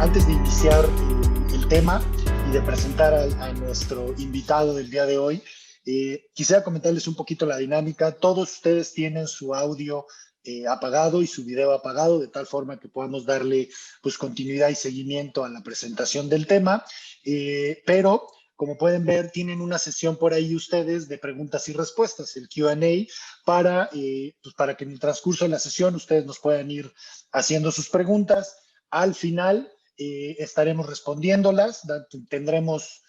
antes de iniciar el tema y de presentar a nuestro invitado del día de hoy, quisiera comentarles un poquito la dinámica. Todos ustedes tienen su audio apagado y su video apagado, de tal forma que podamos darle pues continuidad y seguimiento a la presentación del tema, pero como pueden ver, tienen una sesión por ahí ustedes de preguntas y respuestas, el Q&A, para que en el transcurso de la sesión ustedes nos puedan ir haciendo sus preguntas. Al final estaremos respondiéndolas, tendremos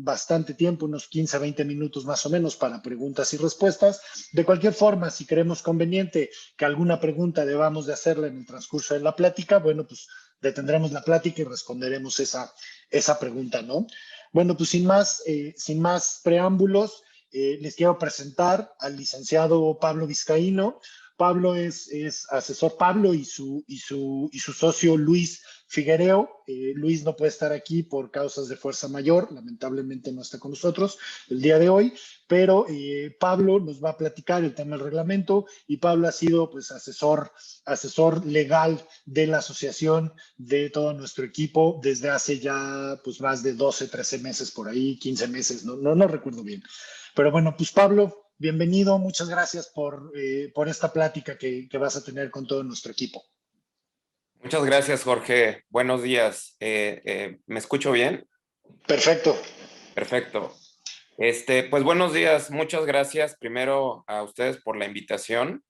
bastante tiempo, unos 15 a 20 minutos más o menos para preguntas y respuestas. De cualquier forma, si creemos conveniente que alguna pregunta debamos de hacerla en el transcurso de la plática, bueno, pues detendremos la plática y responderemos esa pregunta, ¿no? Bueno, pues sin más preámbulos, les quiero presentar al licenciado Pablo Vizcaíno. Pablo es asesor, Pablo y su socio Luis Figuereo. Luis no puede estar aquí por causas de fuerza mayor, lamentablemente no está con nosotros el día de hoy, pero Pablo nos va a platicar el tema del reglamento y Pablo ha sido pues asesor legal de la asociación de todo nuestro equipo desde hace ya pues más de 12, 13 meses por ahí, 15 meses, no recuerdo bien. Pero bueno, pues Pablo, bienvenido, muchas gracias por esta plática que vas a tener con todo nuestro equipo. Muchas gracias, Jorge. Buenos días. ¿Me escucho bien? Perfecto. Perfecto. Pues buenos días. Muchas gracias primero a ustedes por la invitación.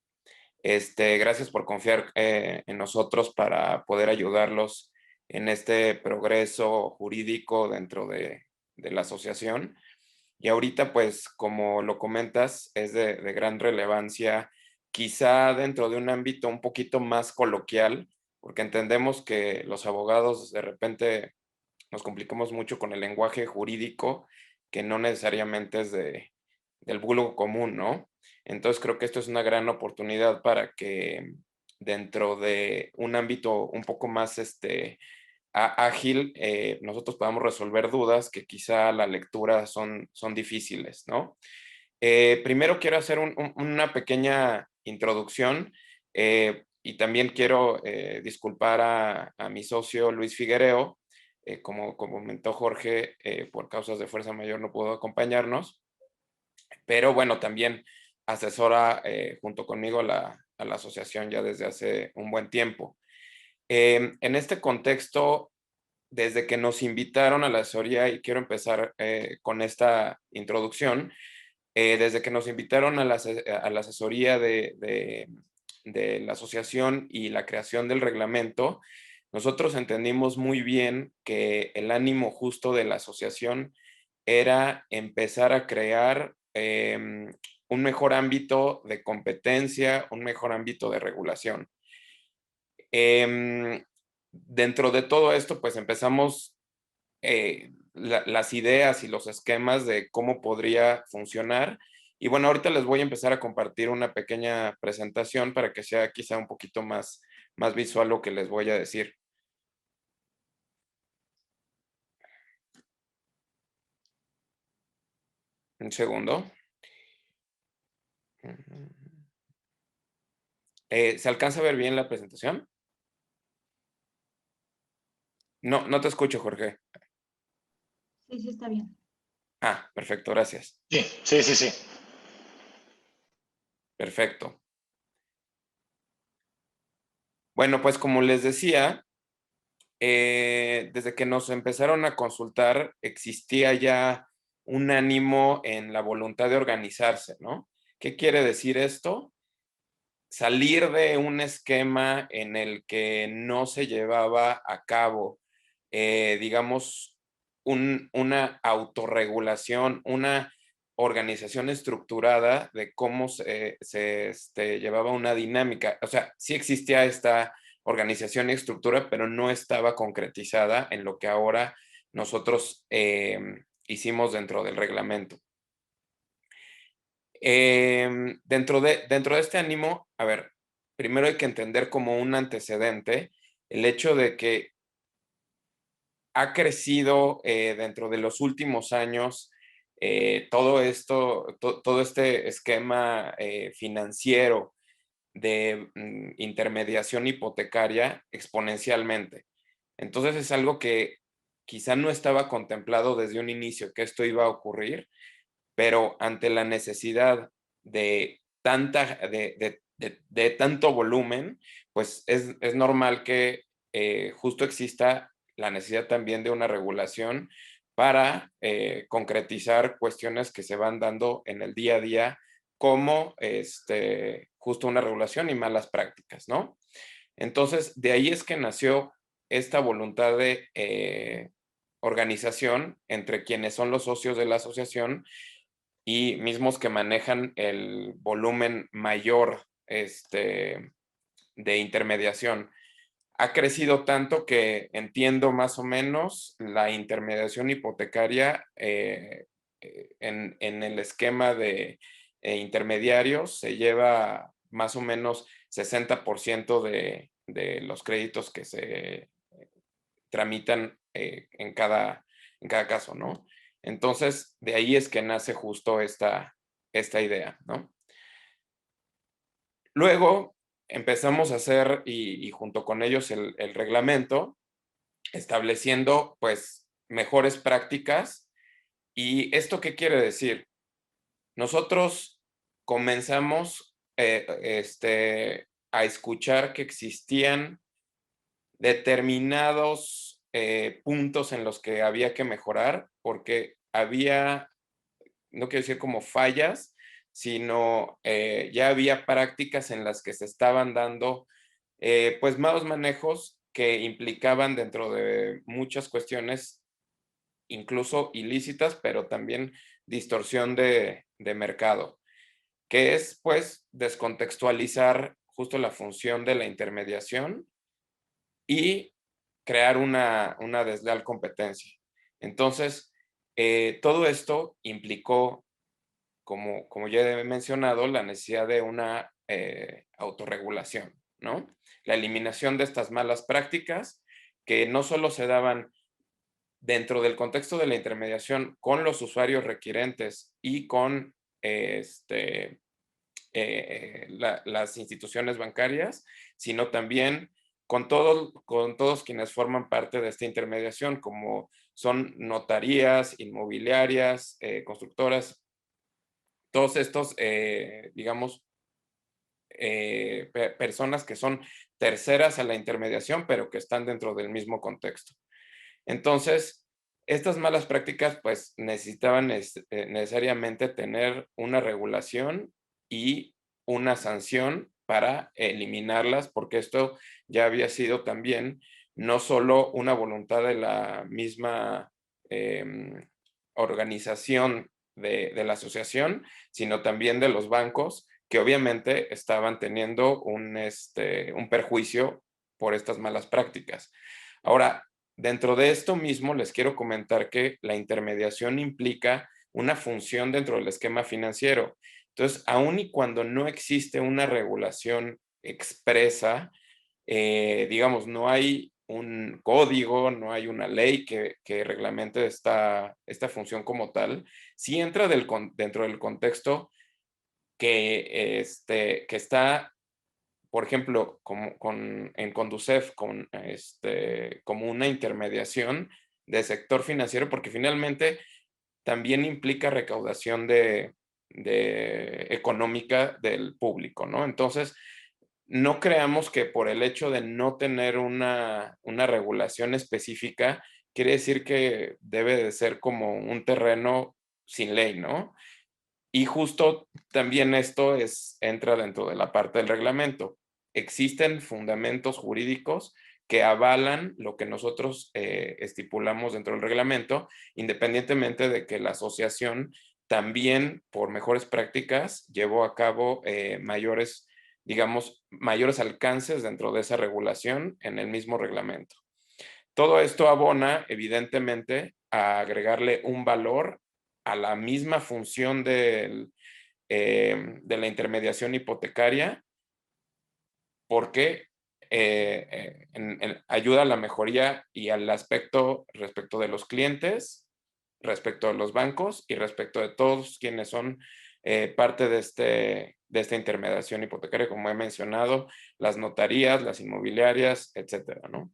Gracias por confiar en nosotros para poder ayudarlos en este progreso jurídico dentro de la asociación. Y ahorita, pues, como lo comentas, es de gran relevancia, quizá dentro de un ámbito un poquito más coloquial, porque entendemos que los abogados de repente nos complicamos mucho con el lenguaje jurídico, que no necesariamente es del vulgo común, ¿no? Entonces creo que esto es una gran oportunidad para que dentro de un ámbito un poco más ágil, nosotros podamos resolver dudas que quizá la lectura son difíciles, ¿no? Primero quiero hacer una pequeña introducción y también quiero disculpar a mi socio Luis Figuereo, como comentó Jorge, por causas de fuerza mayor no pudo acompañarnos, pero bueno, también asesora junto conmigo a la asociación ya desde hace un buen tiempo. En este contexto, desde que nos invitaron a la asesoría, y quiero empezar con esta introducción, desde que nos invitaron a la asesoría de la asociación y la creación del reglamento, nosotros entendimos muy bien que el ánimo justo de la asociación era empezar a crear un mejor ámbito de competencia, un mejor ámbito de regulación. Dentro de todo esto, pues empezamos las ideas y los esquemas de cómo podría funcionar. Y bueno, ahorita les voy a empezar a compartir una pequeña presentación para que sea quizá un poquito más visual lo que les voy a decir. Un segundo. ¿Se alcanza a ver bien la presentación? No te escucho, Jorge. Sí, está bien. Ah, perfecto, gracias. Sí. Perfecto. Bueno, pues como les decía, desde que nos empezaron a consultar, existía ya un ánimo en la voluntad de organizarse, ¿no? ¿Qué quiere decir esto? Salir de un esquema en el que no se llevaba a cabo, digamos, una autorregulación, una organización estructurada de cómo se llevaba una dinámica. O sea, sí existía esta organización y estructura, pero no estaba concretizada en lo que ahora nosotros hicimos dentro del reglamento. Dentro de este ánimo, a ver, primero hay que entender como un antecedente el hecho de que ha crecido dentro de los últimos años todo esto, todo este esquema financiero de intermediación hipotecaria exponencialmente. Entonces es algo que quizá no estaba contemplado desde un inicio que esto iba a ocurrir, pero ante la necesidad de de tanto volumen, pues es normal que justo exista la necesidad también de una regulación para concretizar cuestiones que se van dando en el día a día, como justo una regulación y malas prácticas, ¿no? Entonces, de ahí es que nació esta voluntad de organización entre quienes son los socios de la asociación y mismos que manejan el volumen mayor de intermediación. Ha crecido tanto que entiendo más o menos la intermediación hipotecaria en el esquema de intermediarios se lleva más o menos 60% de los créditos que se tramitan en cada caso, ¿no? Entonces, de ahí es que nace justo esta idea, ¿no? Luego empezamos a hacer, y junto con ellos, el reglamento, estableciendo, pues, mejores prácticas. ¿Y esto qué quiere decir? Nosotros comenzamos a escuchar que existían determinados puntos en los que había que mejorar, porque había, no quiero decir como fallas, sino ya había prácticas en las que se estaban dando pues malos manejos que implicaban dentro de muchas cuestiones, incluso ilícitas, pero también distorsión de mercado, que es pues descontextualizar justo la función de la intermediación y crear una desleal competencia. Entonces, todo esto implicó, como ya he mencionado, la necesidad de una autorregulación, ¿no? La eliminación de estas malas prácticas que no solo se daban dentro del contexto de la intermediación con los usuarios requirentes y con las instituciones bancarias, sino también con todos quienes forman parte de esta intermediación, como son notarías, inmobiliarias, constructoras, todos estos, digamos, personas que son terceras a la intermediación, pero que están dentro del mismo contexto. Entonces, estas malas prácticas pues necesitaban necesariamente tener una regulación y una sanción para eliminarlas, porque esto ya había sido también no solo una voluntad de la misma organización de la asociación, sino también de los bancos, que obviamente estaban teniendo un perjuicio por estas malas prácticas. Ahora, dentro de esto mismo, les quiero comentar que la intermediación implica una función dentro del esquema financiero. Entonces, aun y cuando no existe una regulación expresa, digamos, no hay un código, no hay una ley que reglamente esta función como tal, sí entra dentro del contexto que está, por ejemplo, en Conducef, como una intermediación del sector financiero, porque finalmente también implica recaudación económica del público, ¿no? Entonces, no creamos que por el hecho de no tener una regulación específica, quiere decir que debe de ser como un terreno sin ley, ¿no? Y justo también esto entra dentro de la parte del reglamento. Existen fundamentos jurídicos que avalan lo que nosotros estipulamos dentro del reglamento, independientemente de que la asociación también, por mejores prácticas, llevó a cabo mayores alcances dentro de esa regulación en el mismo reglamento. Todo esto abona, evidentemente, a agregarle un valor a la misma función de la intermediación hipotecaria, porque ayuda a la mejoría y al aspecto respecto de los clientes, respecto de los bancos y respecto de todos quienes son parte de esta intermediación hipotecaria, como he mencionado, las notarías, las inmobiliarias, etcétera, ¿no?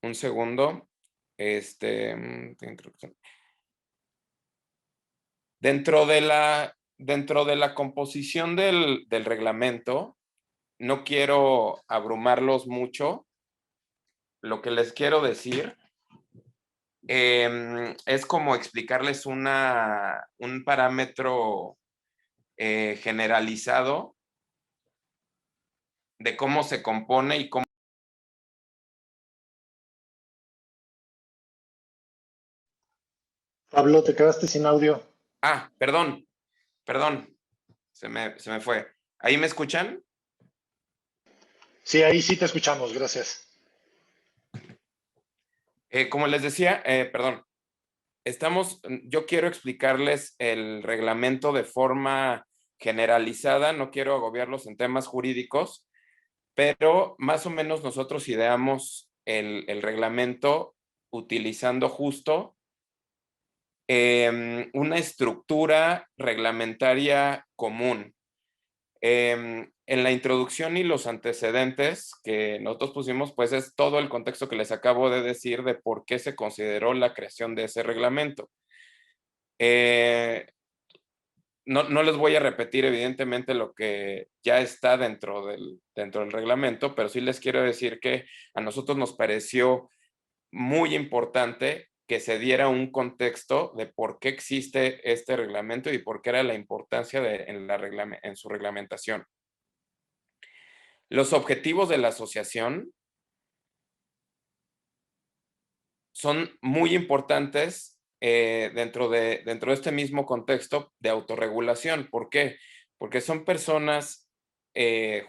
Un segundo. Dentro de la composición del reglamento, no quiero abrumarlos mucho. Lo que les quiero decir es como explicarles un parámetro generalizado de cómo se compone y cómo... Pablo, te quedaste sin audio. Ah, perdón, se me fue. ¿Ahí me escuchan? Sí, ahí sí te escuchamos, gracias. Como les decía, perdón, yo quiero explicarles el reglamento de forma generalizada, no quiero agobiarlos en temas jurídicos, pero más o menos nosotros ideamos el reglamento utilizando justo una estructura reglamentaria común. En la introducción y los antecedentes que nosotros pusimos, pues es todo el contexto que les acabo de decir de por qué se consideró la creación de ese reglamento. No les voy a repetir evidentemente lo que ya está dentro del reglamento, pero sí les quiero decir que a nosotros nos pareció muy importante que se diera un contexto de por qué existe este reglamento y por qué era la importancia en su reglamentación. Los objetivos de la asociación son muy importantes dentro de este mismo contexto de autorregulación. ¿Por qué? Porque son personas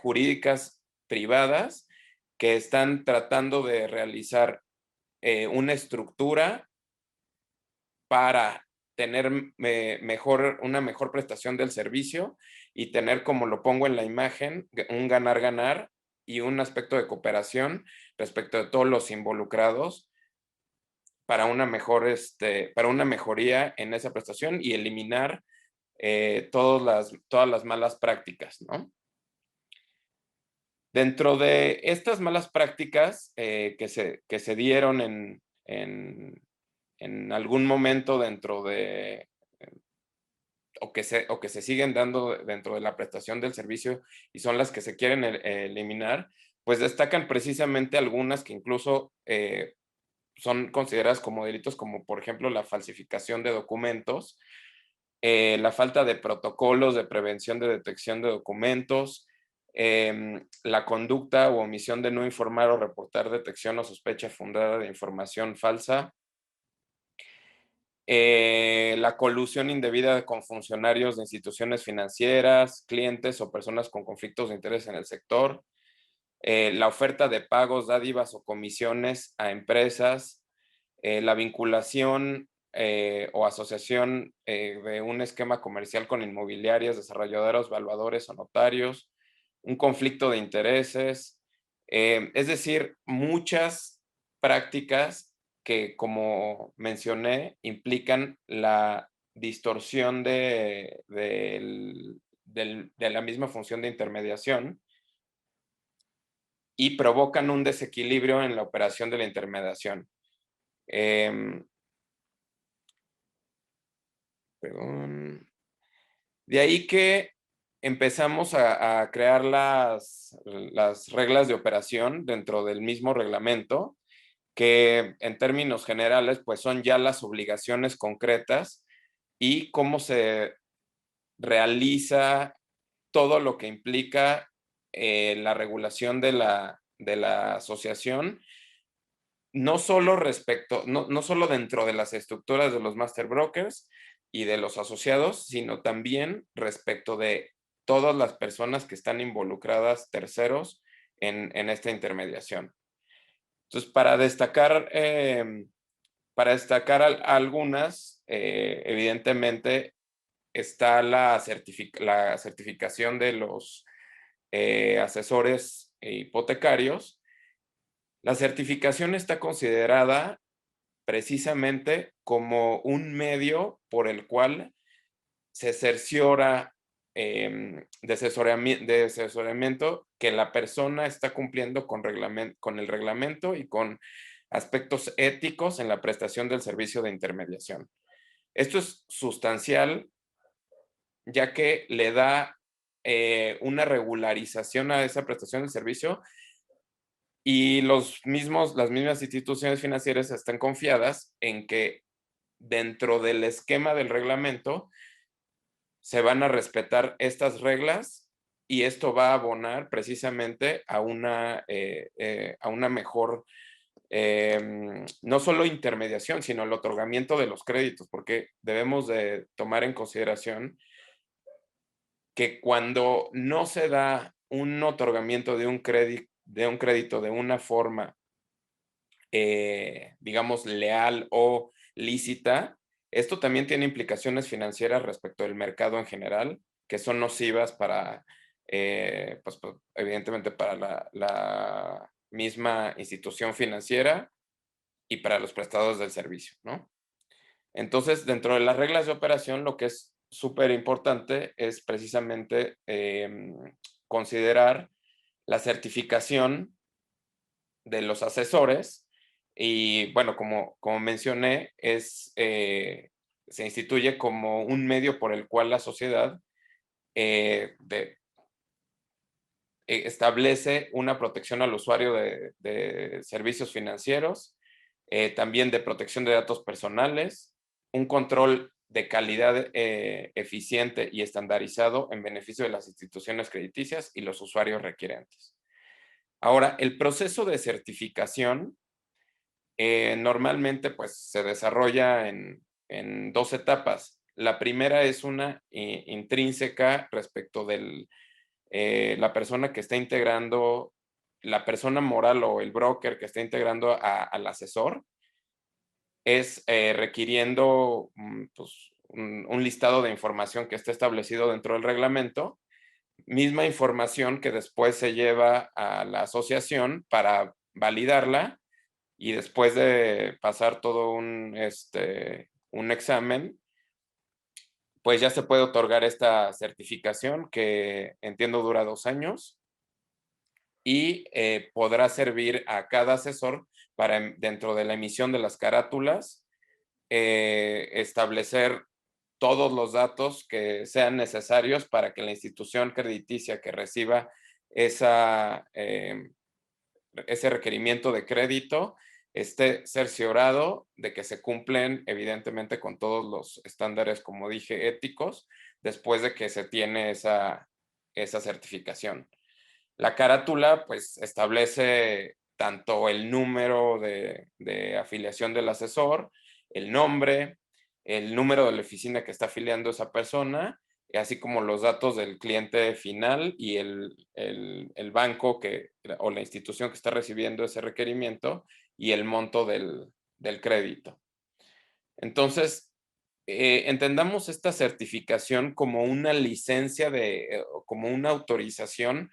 jurídicas privadas que están tratando de realizar una estructura para tener una mejor prestación del servicio y tener, como lo pongo en la imagen, un ganar-ganar y un aspecto de cooperación respecto de todos los involucrados para una mejoría en esa prestación y eliminar todas las malas prácticas, ¿no? Dentro de estas malas prácticas que se dieron en algún momento o que se siguen dando dentro de la prestación del servicio y son las que se quieren eliminar, pues destacan precisamente algunas que incluso son consideradas como delitos, como por ejemplo la falsificación de documentos, la falta de protocolos de prevención de detección de documentos, la conducta u omisión de no informar o reportar detección o sospecha fundada de información falsa, la colusión indebida con funcionarios de instituciones financieras, clientes o personas con conflictos de interés en el sector, la oferta de pagos, dádivas o comisiones a empresas, la vinculación o asociación de un esquema comercial con inmobiliarias, desarrolladoras, evaluadores o notarios, un conflicto de intereses, es decir, muchas prácticas que, como mencioné, implican la distorsión de la misma función de intermediación y provocan un desequilibrio en la operación de la intermediación. De ahí que empezamos a crear las reglas de operación dentro del mismo reglamento, que en términos generales pues son ya las obligaciones concretas y cómo se realiza todo lo que implica la regulación de la asociación, no solo no solo dentro de las estructuras de los master brokers y de los asociados, sino también respecto de todas las personas que están involucradas, terceros, en esta intermediación. Entonces, para destacar algunas, evidentemente está la certificación de los asesores hipotecarios. La certificación está considerada precisamente como un medio por el cual se cerciora de asesoramiento que la persona está cumpliendo con el reglamento y con aspectos éticos en la prestación del servicio de intermediación. Esto es sustancial, ya que le da una regularización a esa prestación del servicio, y las mismas instituciones financieras están confiadas en que dentro del esquema del reglamento se van a respetar estas reglas, y esto va a abonar precisamente a una mejor, no solo intermediación, sino el otorgamiento de los créditos, porque debemos de tomar en consideración que cuando no se da un otorgamiento de un crédito de una forma, digamos, leal o lícita, esto también tiene implicaciones financieras respecto del mercado en general, que son nocivas para, pues, evidentemente para la misma institución financiera y para los prestadores del servicio, ¿no? Entonces, dentro de las reglas de operación, lo que es súper importante es precisamente considerar la certificación de los asesores. Y bueno, como mencioné, se instituye como un medio por el cual la sociedad establece una protección al usuario de servicios financieros, también de protección de datos personales, un control de calidad eficiente y estandarizado en beneficio de las instituciones crediticias y los usuarios requerentes. Ahora, el proceso de certificación normalmente pues, se desarrolla en dos etapas. La primera es una intrínseca respecto de la persona que está integrando, la persona moral o el broker que está integrando al asesor, es requiriendo pues, un listado de información que está establecido dentro del reglamento, misma información que después se lleva a la asociación para validarla, y después de pasar todo un examen, pues ya se puede otorgar esta certificación, que entiendo dura 2 años, y podrá servir a cada asesor para, dentro de la emisión de las carátulas, establecer todos los datos que sean necesarios para que la institución crediticia que reciba ese requerimiento de crédito esté cerciorado de que se cumplen evidentemente con todos los estándares, como dije, éticos, después de que se tiene esa certificación. La carátula pues establece tanto el número de afiliación del asesor, el nombre, el número de la oficina que está afiliando esa persona, así como los datos del cliente final y el banco o la institución que está recibiendo ese requerimiento, y el monto del crédito. Entonces, entendamos esta certificación como una licencia como una autorización.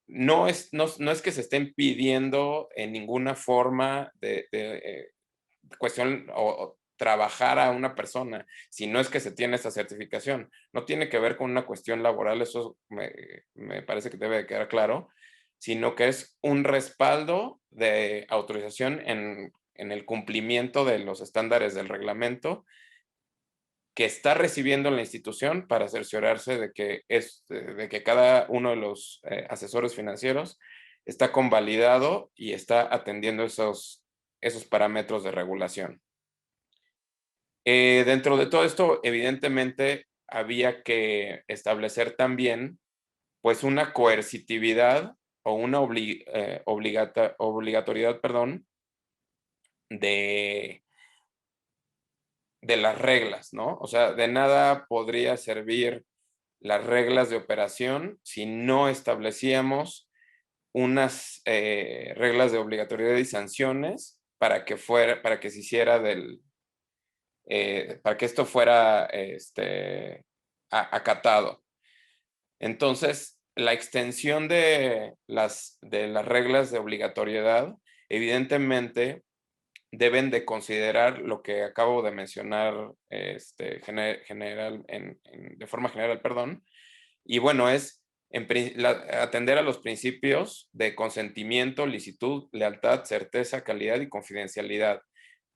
No es que se estén pidiendo en ninguna forma de cuestión o trabajar a una persona, si no es que se tiene esta certificación. No tiene que ver con una cuestión laboral, eso me parece que debe de quedar claro, sino que es un respaldo de autorización en el cumplimiento de los estándares del reglamento que está recibiendo la institución, para cerciorarse de que cada uno de los asesores financieros está convalidado y está atendiendo esos parámetros de regulación. Dentro de todo esto, evidentemente, había que establecer también pues una coercitividad o una obligatoriedad, perdón, de las reglas, ¿no? O sea, de nada podría servir las reglas de operación si no establecíamos unas reglas de obligatoriedad y sanciones para que se hiciera para que esto fuera acatado. Entonces, la extensión de las reglas de obligatoriedad, evidentemente, deben de considerar lo que acabo de mencionar de forma general, perdón. Y bueno, es atender a los principios de consentimiento, licitud, lealtad, certeza, calidad y confidencialidad.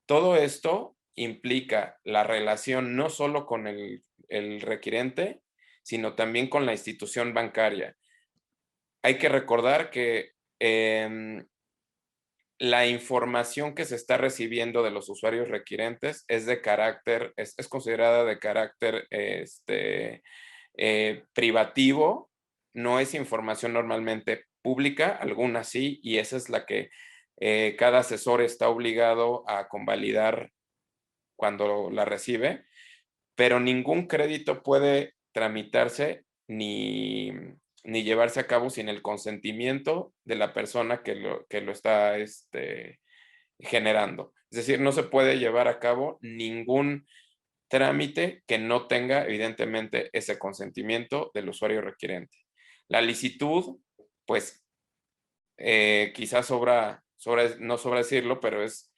Todo esto implica la relación no solo con el requirente, sino también con la institución bancaria. Hay que recordar que la información que se está recibiendo de los usuarios requirentes es de carácter, es considerada de carácter privativo, no es información normalmente pública, algunas sí, y esa es la que cada asesor está obligado a convalidar cuando la recibe, pero ningún crédito puede tramitarse ni llevarse a cabo sin el consentimiento de la persona que lo está generando. Es decir, no se puede llevar a cabo ningún trámite que no tenga evidentemente ese consentimiento del usuario requirente. La licitud, pues quizás no sobra decirlo, pero es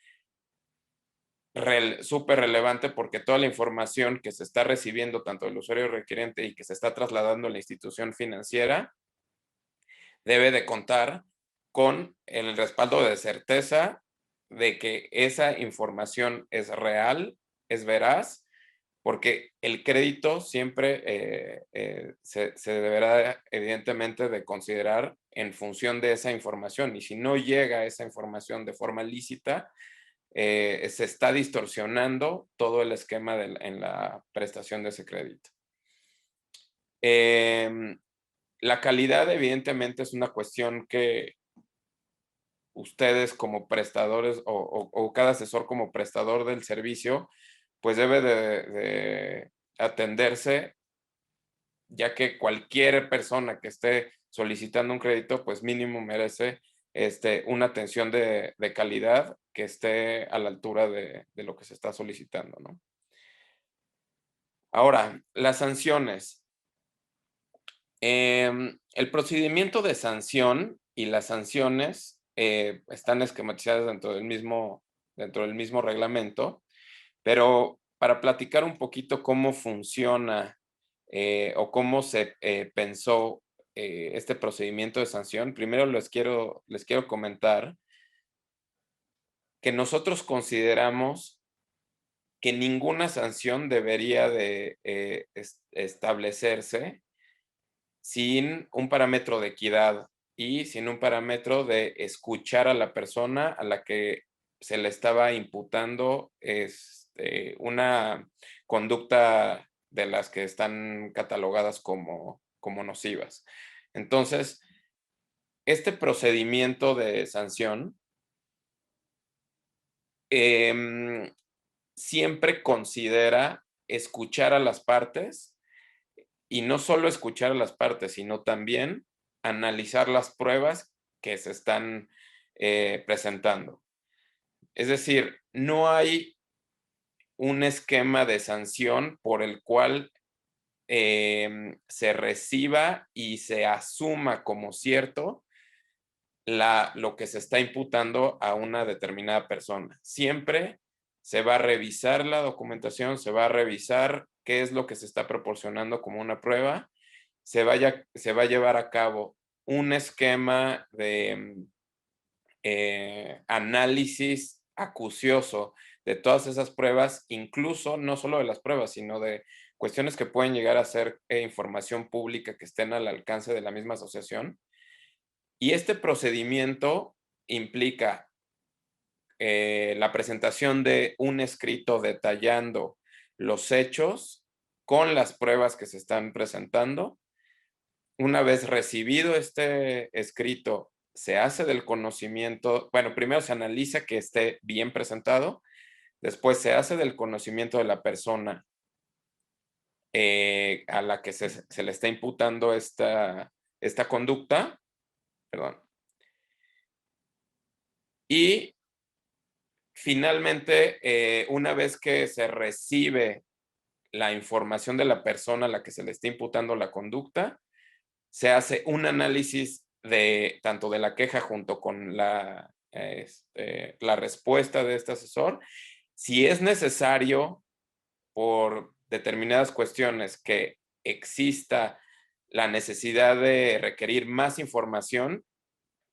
súper relevante porque toda la información que se está recibiendo tanto del usuario requirente y que se está trasladando a la institución financiera debe de contar con el respaldo de certeza de que esa información es real, es veraz, porque el crédito siempre se deberá evidentemente de considerar en función de esa información, y si no llega esa información de forma lícita, se está distorsionando todo el esquema en la prestación de ese crédito. La calidad evidentemente es una cuestión que ustedes como prestadores o cada asesor como prestador del servicio, pues debe de atenderse, ya que cualquier persona que esté solicitando un crédito, pues mínimo merece una atención de calidad que esté a la altura de lo que se está solicitando, ¿no? Ahora, las sanciones. El procedimiento de sanción y las sanciones están esquematizadas dentro del mismo reglamento, pero para platicar un poquito cómo funciona o cómo se pensó este procedimiento de sanción, primero les quiero comentar que nosotros consideramos que ninguna sanción debería de establecerse sin un parámetro de equidad y sin un parámetro de escuchar a la persona a la que se le estaba imputando una conducta de las que están catalogadas como nocivas. Entonces, este procedimiento de sanción siempre considera escuchar a las partes, y no solo escuchar a las partes, sino también analizar las pruebas que se están presentando. Es decir, no hay un esquema de sanción por el cual se reciba y se asuma como cierto lo que se está imputando a una determinada persona. Siempre se va a revisar la documentación, se va a revisar qué es lo que se está proporcionando como una prueba, se va a llevar a cabo un esquema de análisis acucioso de todas esas pruebas, incluso no solo de las pruebas, sino de cuestiones que pueden llegar a ser información pública que estén al alcance de la misma asociación. Y este procedimiento implica la presentación de un escrito detallando los hechos con las pruebas que se están presentando. Una vez recibido este escrito, se hace del conocimiento, bueno, primero se analiza que esté bien presentado, después se hace del conocimiento de la persona a la que se le está imputando esta conducta, perdón. Y finalmente, una vez que se recibe la información de la persona a la que se le está imputando la conducta, se hace un análisis tanto de la queja junto con la respuesta de este asesor. Si es necesario, por determinadas cuestiones, que exista la necesidad de requerir más información,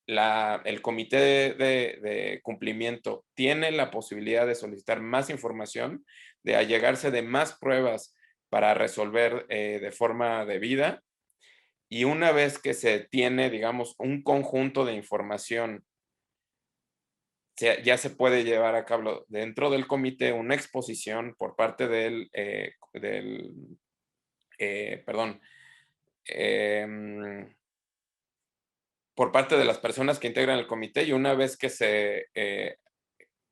el comité de cumplimiento tiene la posibilidad de solicitar más información, de allegarse de más pruebas para resolver de forma debida. Y una vez que se tiene, digamos, un conjunto de información, ya se puede llevar a cabo dentro del comité una exposición por parte por parte de las personas que integran el comité, y una vez que se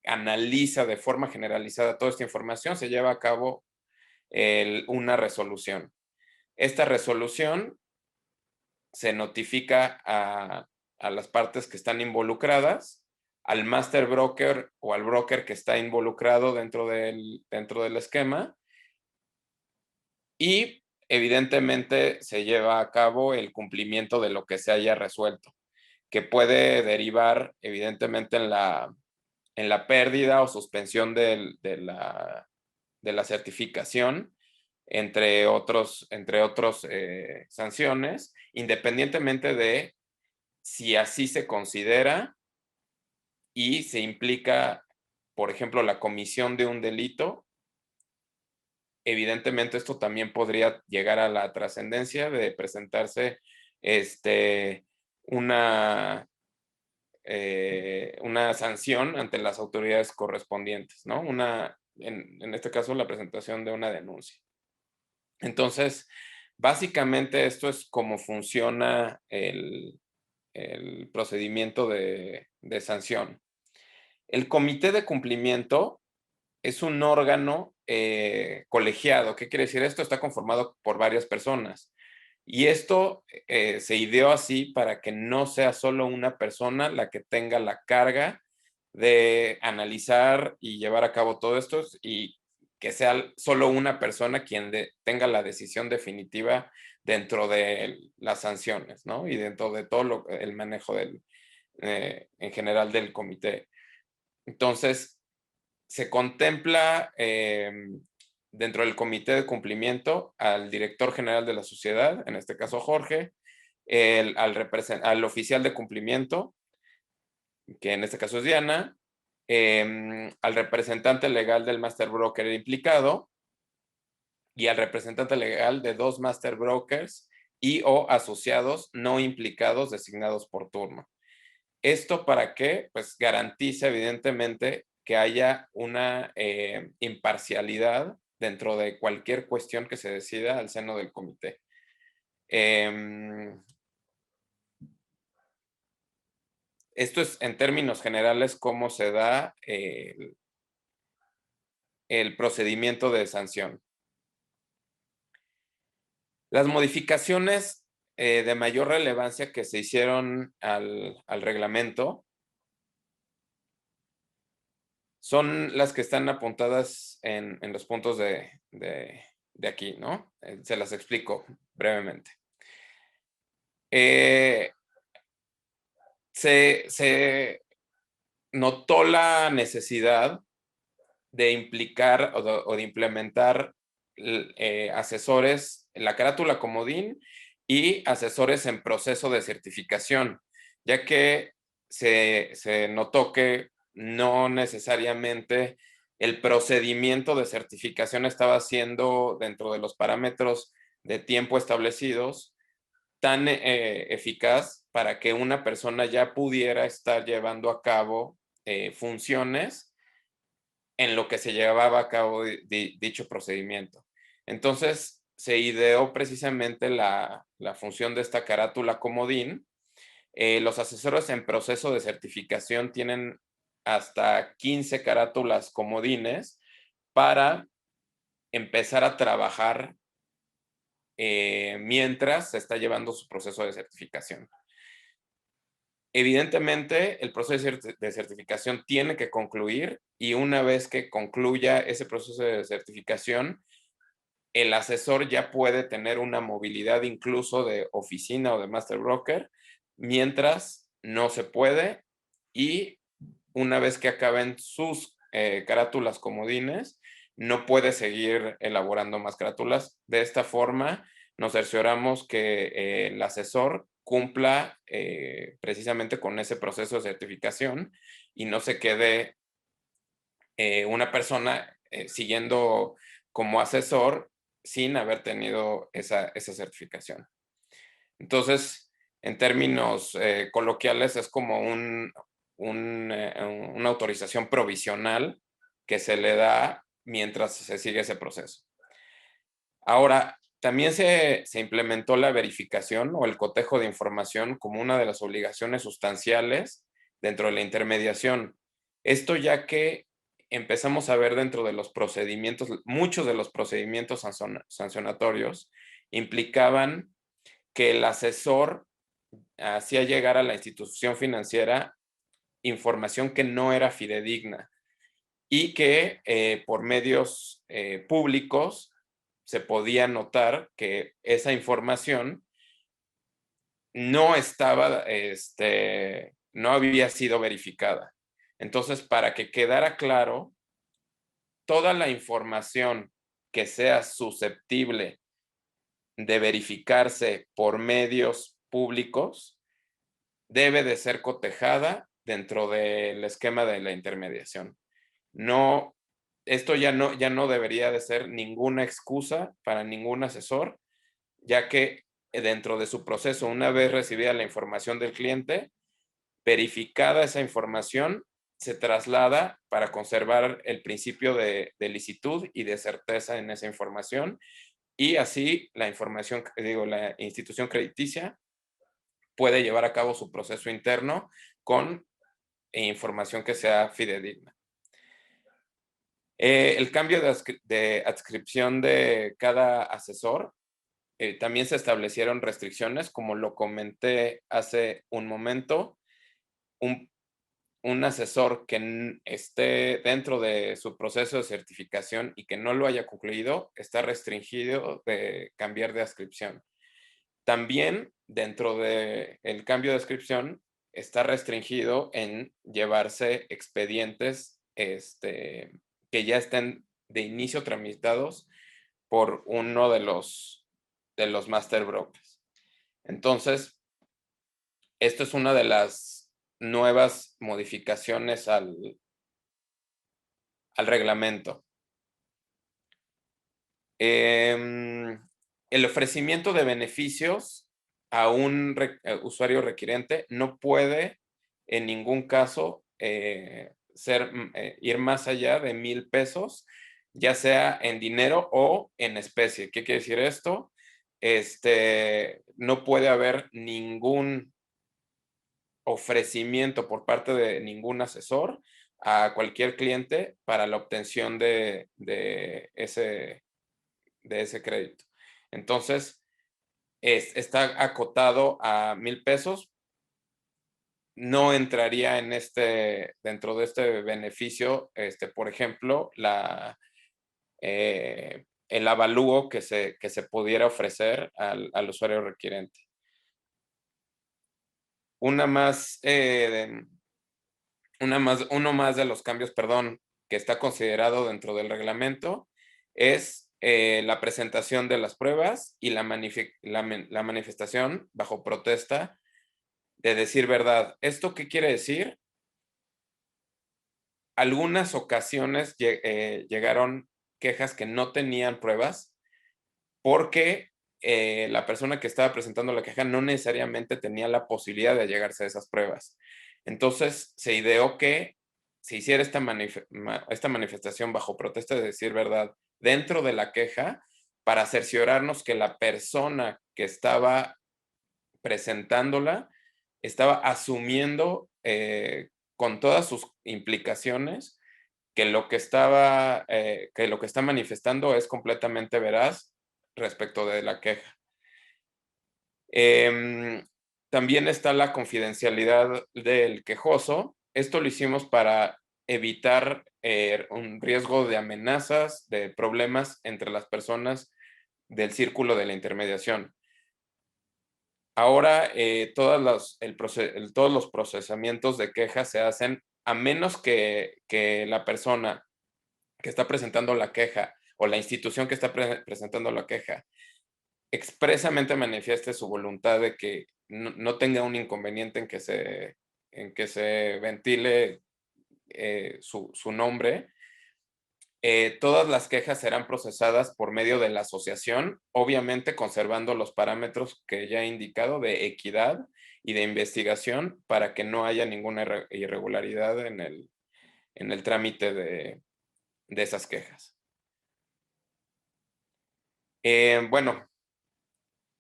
analiza de forma generalizada toda esta información, se lleva a cabo una resolución. Esta resolución se notifica a las partes que están involucradas, al master broker o al broker que está involucrado dentro del esquema, y evidentemente se lleva a cabo el cumplimiento de lo que se haya resuelto, que puede derivar evidentemente en la pérdida o suspensión de la certificación, entre otros sanciones, independientemente de si así se considera y se implica, por ejemplo, la comisión de un delito. Evidentemente esto también podría llegar a la trascendencia de presentarse una sanción ante las autoridades correspondientes, ¿no? En este caso, la presentación de una denuncia. Entonces, básicamente esto es cómo funciona el procedimiento de sanción. El comité de cumplimiento es un órgano colegiado. ¿Qué quiere decir esto? Está conformado por varias personas. Y esto se ideó así para que no sea solo una persona la que tenga la carga de analizar y llevar a cabo todo esto, y que sea solo una persona quien tenga la decisión definitiva dentro de las sanciones, ¿no? Y dentro de todo el manejo en general del comité. Entonces, se contempla dentro del comité de cumplimiento al director general de la sociedad, en este caso Jorge, al oficial de cumplimiento, que en este caso es Diana, al representante legal del master broker implicado y al representante legal de 2 master brokers y o asociados no implicados designados por turno. ¿Esto para qué? Pues garantiza evidentemente que haya una imparcialidad dentro de cualquier cuestión que se decida al seno del comité. Esto es, en términos generales, cómo se da el procedimiento de sanción. Las modificaciones de mayor relevancia que se hicieron al reglamento son las que están apuntadas en los puntos de aquí, ¿no? Se las explico brevemente. Se notó la necesidad de implicar o de implementar asesores en la carátula comodín y asesores en proceso de certificación, ya que se notó que no necesariamente el procedimiento de certificación estaba siendo, dentro de los parámetros de tiempo establecidos, tan eficaz para que una persona ya pudiera estar llevando a cabo funciones en lo que se llevaba a cabo dicho procedimiento. Entonces, se ideó precisamente la función de esta carátula comodín. Los asesores en proceso de certificación tienen hasta 15 carátulas comodines para empezar a trabajar mientras se está llevando su proceso de certificación. Evidentemente, el proceso de certificación tiene que concluir, y una vez que concluya ese proceso de certificación, el asesor ya puede tener una movilidad incluso de oficina o de master broker, mientras no se puede, y una vez que acaben sus carátulas comodines, no puede seguir elaborando más carátulas. De esta forma, nos cercioramos que el asesor cumpla precisamente con ese proceso de certificación y no se quede una persona siguiendo como asesor sin haber tenido esa certificación. Entonces, en términos coloquiales, es como una autorización provisional que se le da mientras se sigue ese proceso. Ahora, también se implementó la verificación o el cotejo de información como una de las obligaciones sustanciales dentro de la intermediación. Esto ya que empezamos a ver dentro de los procedimientos, muchos de los procedimientos sancionatorios implicaban que el asesor hacía llegar a la institución financiera información que no era fidedigna y que por medios públicos se podía notar que esa información no estaba, no había sido verificada. Entonces, para que quedara claro, toda la información que sea susceptible de verificarse por medios públicos debe de ser cotejada dentro del esquema de la intermediación. No, esto ya no debería de ser ninguna excusa para ningún asesor, ya que dentro de su proceso, una vez recibida la información del cliente, verificada esa información, se traslada para conservar el principio de licitud y de certeza en esa información, y así la información, la institución crediticia puede llevar a cabo su proceso interno con información que sea fidedigna. El cambio de adscripción de cada asesor, también se establecieron restricciones, como lo comenté hace un momento. Un asesor que esté dentro de su proceso de certificación y que no lo haya concluido, está restringido de cambiar de adscripción. También dentro del cambio de adscripción está restringido en llevarse expedientes que ya estén de inicio tramitados por uno de los master brokers. Entonces, esto es una de las nuevas modificaciones al reglamento. El ofrecimiento de beneficios a un usuario requirente no puede en ningún caso ir más allá de 1,000 pesos, ya sea en dinero o en especie. ¿Qué quiere decir esto? No puede haber ningún ofrecimiento por parte de ningún asesor a cualquier cliente para la obtención de ese crédito. Entonces, está acotado a 1,000 pesos. No entraría dentro de este beneficio, por ejemplo, el avalúo que se pudiera ofrecer al usuario requirente. Uno más de los cambios, que está considerado dentro del reglamento es la presentación de las pruebas y la manifestación bajo protesta de decir verdad. ¿Esto qué quiere decir? Algunas ocasiones llegaron quejas que no tenían pruebas porque la persona que estaba presentando la queja no necesariamente tenía la posibilidad de llegarse a esas pruebas. Entonces, se ideó que se hiciera esta manifestación bajo protesta de decir verdad dentro de la queja para cerciorarnos que la persona que estaba presentándola estaba asumiendo con todas sus implicaciones que lo que está manifestando es completamente veraz respecto de la queja. También está la confidencialidad del quejoso. Esto lo hicimos para evitar un riesgo de amenazas, de problemas entre las personas del círculo de la intermediación. Ahora todos los procesamientos de quejas se hacen a menos que la persona que está presentando la queja o la institución que está presentando la queja expresamente manifieste su voluntad de que no tenga un inconveniente en que se ventile su nombre, todas las quejas serán procesadas por medio de la asociación, obviamente conservando los parámetros que ya he indicado de equidad y de investigación para que no haya ninguna irregularidad en el trámite de esas quejas. Bueno,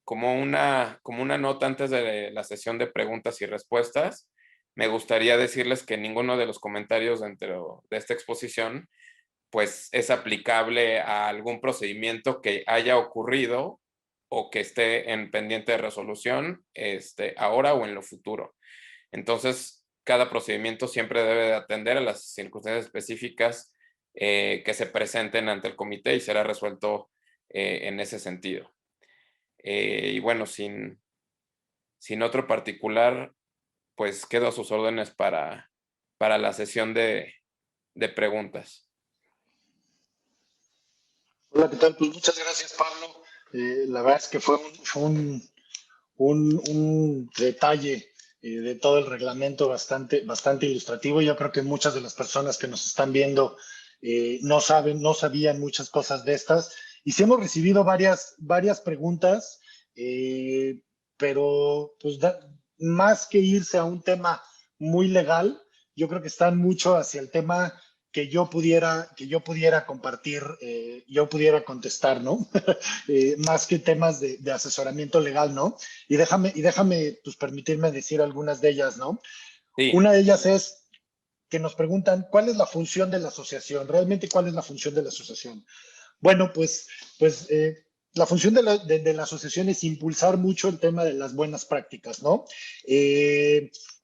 como una nota antes de la sesión de preguntas y respuestas, me gustaría decirles que ninguno de los comentarios dentro de esta exposición pues es aplicable a algún procedimiento que haya ocurrido o que esté en pendiente de resolución ahora o en lo futuro. Entonces, cada procedimiento siempre debe de atender a las circunstancias específicas que se presenten ante el comité y será resuelto en ese sentido. Y bueno, sin otro particular, pues quedo a sus órdenes para la sesión de preguntas. Hola, ¿qué tal? Pues muchas gracias, Pablo. La verdad es que fue un detalle de todo el reglamento bastante ilustrativo. Yo creo que muchas de las personas que nos están viendo no sabían muchas cosas de estas. Y sí hemos recibido varias preguntas, pero pues más que irse a un tema muy legal, yo creo que están mucho hacia el tema que yo pudiera compartir, yo pudiera contestar, ¿no? Más que temas de asesoramiento legal, ¿no? Y déjame, pues, permitirme decir algunas de ellas, ¿no? Sí. Una de ellas es que nos preguntan, ¿cuál es la función de la asociación? ¿Realmente cuál es la función de la asociación? Bueno, pues la función de la asociación es impulsar mucho el tema de las buenas prácticas, ¿no?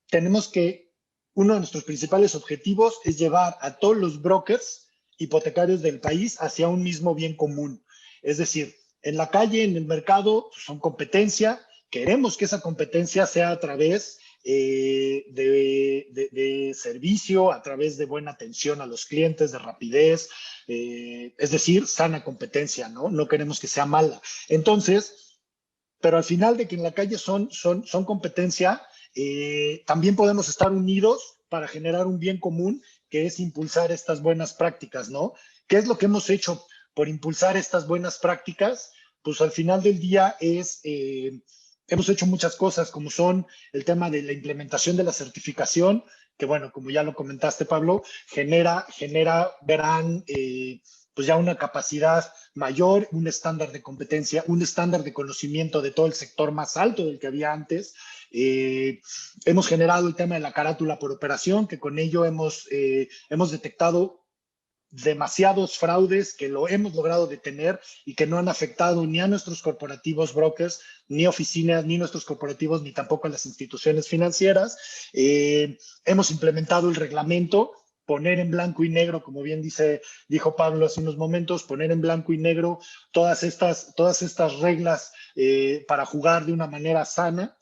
Tenemos que, uno de nuestros principales objetivos es llevar a todos los brokers hipotecarios del país hacia un mismo bien común. Es decir, en la calle, en el mercado, son competencia. Queremos que esa competencia sea a través de servicio, a través de buena atención a los clientes, de rapidez, es decir, sana competencia, ¿no? No queremos que sea mala. Entonces, pero al final de que en la calle son competencia, también podemos estar unidos para generar un bien común que es impulsar estas buenas prácticas, ¿no? ¿Qué es lo que hemos hecho por impulsar estas buenas prácticas? Pues al final del día hemos hecho muchas cosas, como son el tema de la implementación de la certificación, que bueno, como ya lo comentaste, Pablo, genera gran, pues ya una capacidad mayor, un estándar de competencia, un estándar de conocimiento de todo el sector más alto del que había antes. Hemos generado el tema de la carátula por operación, que con ello hemos detectado demasiados fraudes que lo hemos logrado detener y que no han afectado ni a nuestros corporativos brokers, ni oficinas, ni nuestros corporativos, ni tampoco a las instituciones financieras. Hemos implementado el reglamento, poner en blanco y negro, como bien dijo Pablo hace unos momentos, poner en blanco y negro todas estas reglas para jugar de una manera sana.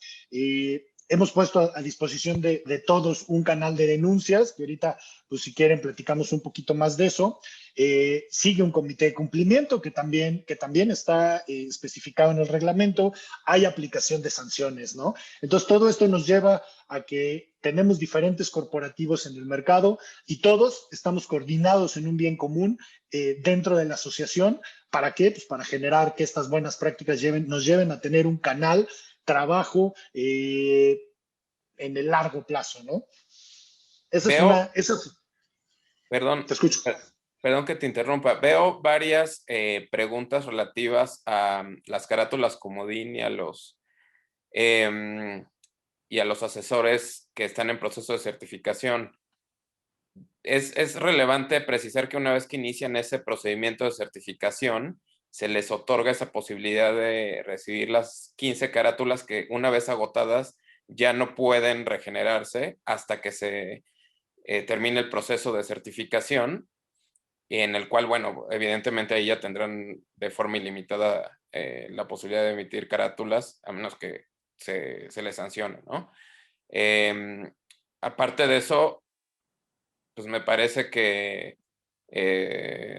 Hemos puesto a disposición de todos un canal de denuncias, que ahorita, pues si quieren, platicamos un poquito más de eso. Sigue un comité de cumplimiento que también está especificado en el reglamento. Hay aplicación de sanciones, ¿no? Entonces, todo esto nos lleva a que tenemos diferentes corporativos en el mercado y todos estamos coordinados en un bien común dentro de la asociación. ¿Para qué? Pues para generar que estas buenas prácticas nos lleven a tener un canal trabajo en el largo plazo, ¿no? Veo, Te perdón, escucho. perdón que te interrumpa. Veo varias preguntas relativas a las carátulas comodín y a los asesores que están en proceso de certificación. Es relevante precisar que una vez que inician ese procedimiento de certificación, se les otorga esa posibilidad de recibir las 15 carátulas que una vez agotadas ya no pueden regenerarse hasta que se termine el proceso de certificación, en el cual, bueno, evidentemente ahí ya tendrán de forma ilimitada la posibilidad de emitir carátulas, a menos que se les sancione, ¿no? Aparte de eso, pues me parece que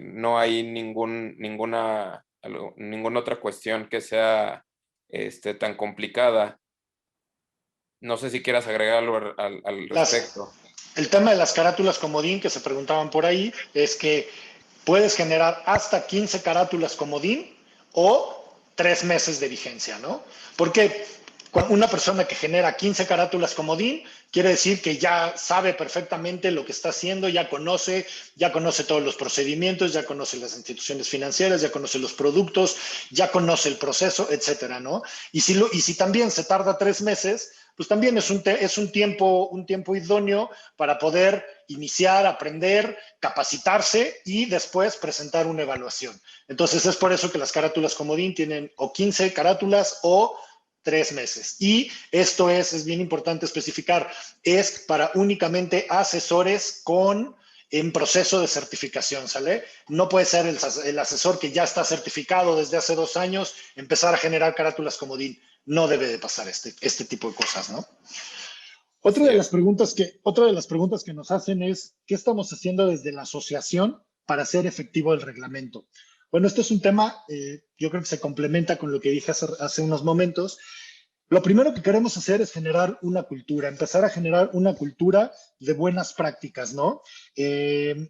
no hay ninguna otra cuestión que sea tan complicada. No sé si quieras agregar algo al respecto. El tema de las carátulas comodín que se preguntaban por ahí es que puedes generar hasta 15 carátulas comodín o 3 meses de vigencia, ¿no? Porque una persona que genera 15 carátulas comodín quiere decir que ya sabe perfectamente lo que está haciendo, ya conoce todos los procedimientos, ya conoce las instituciones financieras, ya conoce los productos, ya conoce el proceso, etcétera, ¿no? Y si también se tarda 3 meses, pues también es un tiempo idóneo para poder iniciar, aprender, capacitarse y después presentar una evaluación. Entonces es por eso que las carátulas comodín tienen o 15 carátulas o 3 meses. Y esto es bien importante especificar, es para únicamente asesores en proceso de certificación, ¿sale? No puede ser el asesor que ya está certificado desde hace 2 años empezar a generar carátulas comodín. No debe de pasar este tipo de cosas, ¿no? Otra de las preguntas que nos hacen es, ¿qué estamos haciendo desde la asociación para hacer efectivo el reglamento? Bueno, este es un tema, yo creo que se complementa con lo que dije hace unos momentos. Lo primero que queremos hacer es generar una cultura, empezar a generar una cultura de buenas prácticas, ¿no? Y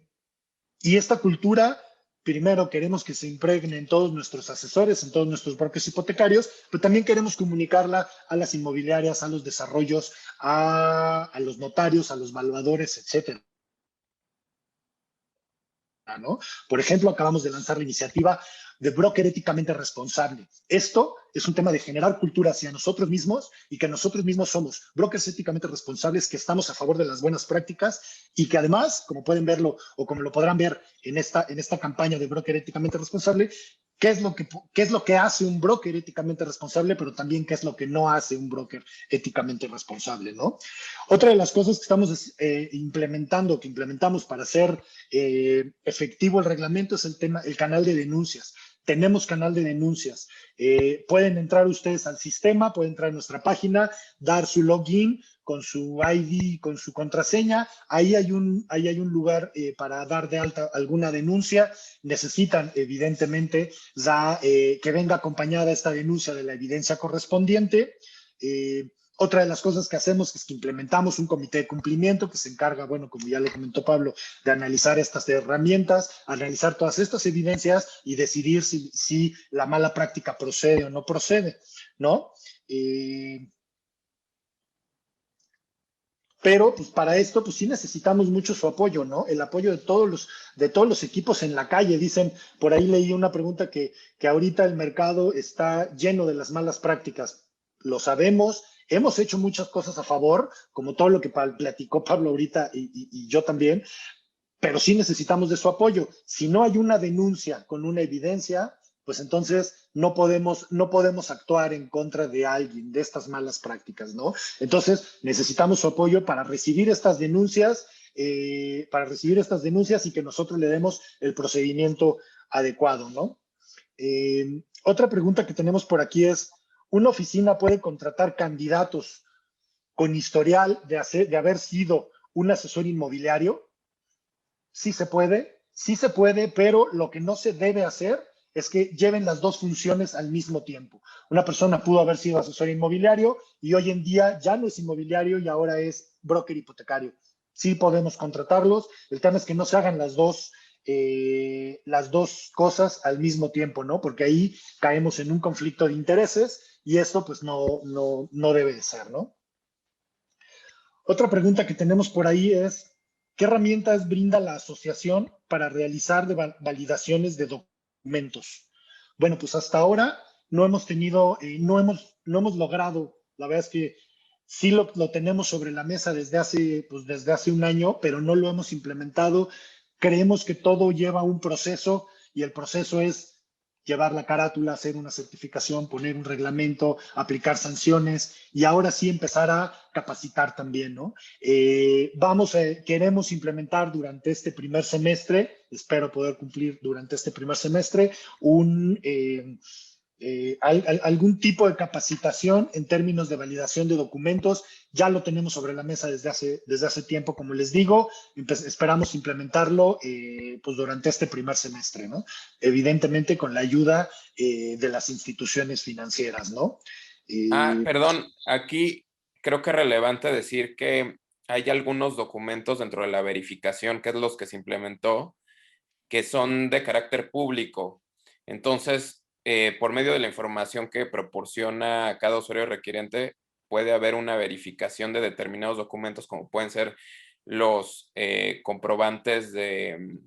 esta cultura, primero queremos que se impregne en todos nuestros asesores, en todos nuestros brokers hipotecarios, pero también queremos comunicarla a las inmobiliarias, a los desarrollos, a los notarios, a los valuadores, etcétera, ¿no? Por ejemplo, acabamos de lanzar la iniciativa de broker éticamente responsable. Esto es un tema de generar cultura hacia nosotros mismos y que nosotros mismos somos brokers éticamente responsables, que estamos a favor de las buenas prácticas y que además, como pueden verlo o como lo podrán ver en esta campaña de broker éticamente responsable, qué es lo que hace un broker éticamente responsable, pero también qué es lo que no hace un broker éticamente responsable, ¿no? Otra de las cosas que estamos que implementamos para hacer efectivo el reglamento es el canal de denuncias. Tenemos canal de denuncias. Pueden entrar ustedes al sistema, pueden entrar a nuestra página, dar su login con su ID, con su contraseña. Ahí hay un lugar para dar de alta alguna denuncia. Necesitan, evidentemente, que venga acompañada esta denuncia de la evidencia correspondiente. Otra de las cosas que hacemos es que implementamos un comité de cumplimiento que se encarga, bueno, como ya lo comentó Pablo, de analizar estas herramientas, analizar todas estas evidencias y decidir si la mala práctica procede o no procede, ¿no? Pero pues para esto pues sí necesitamos mucho su apoyo, ¿no? El apoyo de todos los equipos en la calle. Dicen, por ahí leí una pregunta que ahorita el mercado está lleno de las malas prácticas. Lo sabemos, hemos hecho muchas cosas a favor, como todo lo que platicó Pablo ahorita y yo también, pero sí necesitamos de su apoyo. Si no hay una denuncia con una evidencia, pues entonces no podemos actuar en contra de alguien, de estas malas prácticas, ¿no? Entonces necesitamos su apoyo para recibir estas denuncias, y que nosotros le demos el procedimiento adecuado, ¿no? Otra pregunta que tenemos por aquí es, ¿una oficina puede contratar candidatos con historial de haber sido un asesor inmobiliario? Sí se puede, pero lo que no se debe hacer es que lleven las dos funciones al mismo tiempo. Una persona pudo haber sido asesor inmobiliario y hoy en día ya no es inmobiliario y ahora es broker hipotecario. Sí podemos contratarlos. El tema es que no se hagan las dos cosas al mismo tiempo, ¿no? Porque ahí caemos en un conflicto de intereses y esto pues no debe de ser, ¿no? Otra pregunta que tenemos por ahí es, ¿qué herramientas brinda la asociación para realizar validaciones de documentos? Bueno, pues hasta ahora no hemos tenido, no hemos logrado, la verdad es que sí lo tenemos sobre la mesa desde hace un año, pero no lo hemos implementado. Creemos que todo lleva un proceso y el proceso es llevar la carátula, hacer una certificación, poner un reglamento, aplicar sanciones y ahora sí empezar a capacitar también, ¿no? Queremos implementar durante este primer semestre, espero poder cumplir durante este primer semestre, algún tipo de capacitación en términos de validación de documentos. Ya lo tenemos sobre la mesa desde hace tiempo, como les digo. Esperamos implementarlo pues durante este primer semestre, ¿no? Evidentemente con la ayuda de las instituciones financieras, ¿no? Perdón, aquí creo que es relevante decir que hay algunos documentos dentro de la verificación, que es los que se implementó, que son de carácter público. Entonces, por medio de la información que proporciona cada usuario requiriente, puede haber una verificación de determinados documentos, como pueden ser los comprobantes de